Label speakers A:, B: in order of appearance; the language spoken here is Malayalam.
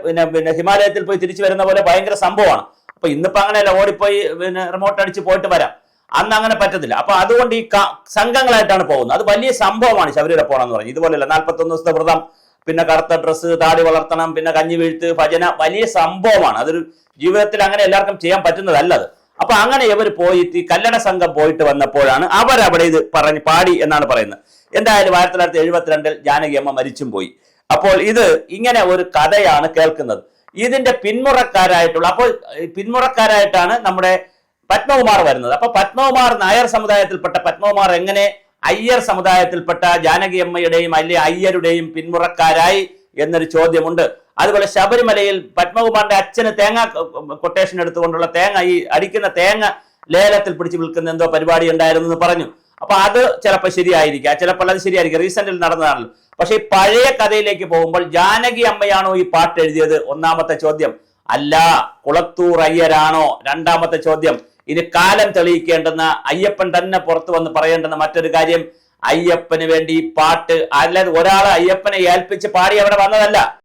A: പിന്നെ ഹിമാലയത്തിൽ പോയി തിരിച്ചു വരുന്ന പോലെ ഭയങ്കര സംഭവമാണ്. അപ്പൊ ഇന്നിപ്പോ അങ്ങനെയല്ല, ഓടിപ്പോയി റിമോട്ട് അടിച്ച് പോയിട്ട് വരാം. അന്ന് അങ്ങനെ പറ്റത്തില്ല. അപ്പൊ അതുകൊണ്ട് ഈ സംഘങ്ങളായിട്ടാണ് പോകുന്നത്. അത് വലിയ സംഭവമാണ് ശബരിമല പോകണമെന്ന് പറഞ്ഞു. ഇതുപോലെയല്ല 41 ദിവസത്തെ വ്രതം, പിന്നെ കറുത്ത ഡ്രസ്സ്, താടി വളർത്തണം, പിന്നെ കഞ്ഞി വീഴ്ത്ത്, ഭജന, വലിയ സംഭവമാണ്. അതൊരു ജീവിതത്തിൽ അങ്ങനെ എല്ലാവർക്കും ചെയ്യാൻ പറ്റുന്നതല്ല അത്. അപ്പൊ അങ്ങനെ ഇവർ പോയിട്ട് ഈ കല്ലട സംഘം പോയിട്ട് വന്നപ്പോഴാണ് അവരവിടെ ഇത് പാടി എന്നാണ് പറയുന്നത്. എന്തായാലും 1972 ജാനകി അമ്മ മരിച്ചും പോയി. അപ്പോൾ ഇത് ഇങ്ങനെ ഒരു കഥയാണ് കേൾക്കുന്നത്. ഇതിന്റെ പിന്മുറക്കാരായിട്ടാണ് നമ്മുടെ പത്മകുമാർ വരുന്നത്. അപ്പൊ പത്മകുമാർ നായർ സമുദായത്തിൽപ്പെട്ട പത്മകുമാർ എങ്ങനെ അയ്യർ സമുദായത്തിൽപ്പെട്ട ജാനകി അമ്മയുടെയും അല്ലെ അയ്യരുടെയും പിന്മുറക്കാരായി എന്നൊരു ചോദ്യമുണ്ട്. അതുപോലെ ശബരിമലയിൽ പത്മകുമാറിന്റെ അച്ഛന് തേങ്ങ കൊട്ടേഷൻ എടുത്തുകൊണ്ടുള്ള ഈ അടിക്കുന്ന തേങ്ങ ലേലത്തിൽ പിടിച്ച് വിൽക്കുന്ന എന്തോ പരിപാടി ഉണ്ടായിരുന്നു എന്ന് പറഞ്ഞു. അപ്പൊ അത് ചിലപ്പോൾ ശരിയായിരിക്കാം, ചിലപ്പോൾ അത് ശരിയായിരിക്കും, റീസെന്റിൽ നടന്നതാണല്ലോ. പക്ഷെ ഈ പഴയ കഥയിലേക്ക് പോകുമ്പോൾ ജാനകി അമ്മയാണോ ഈ പാട്ട് എഴുതിയത്? ഒന്നാമത്തെ ചോദ്യം. അല്ല, കുളത്തൂർ അയ്യരാണോ? രണ്ടാമത്തെ ചോദ്യം. ഇനി കാലം തെളിയിക്കേണ്ടുന്ന, അയ്യപ്പൻ തന്നെ പുറത്തു വന്ന് പറയേണ്ടുന്ന മറ്റൊരു കാര്യം, അയ്യപ്പന് വേണ്ടി ഈ പാട്ട് അല്ലാതെ ഒരാളെ അയ്യപ്പനെ ഏൽപ്പിച്ച് പാടി അവിടെ വന്നതല്ല.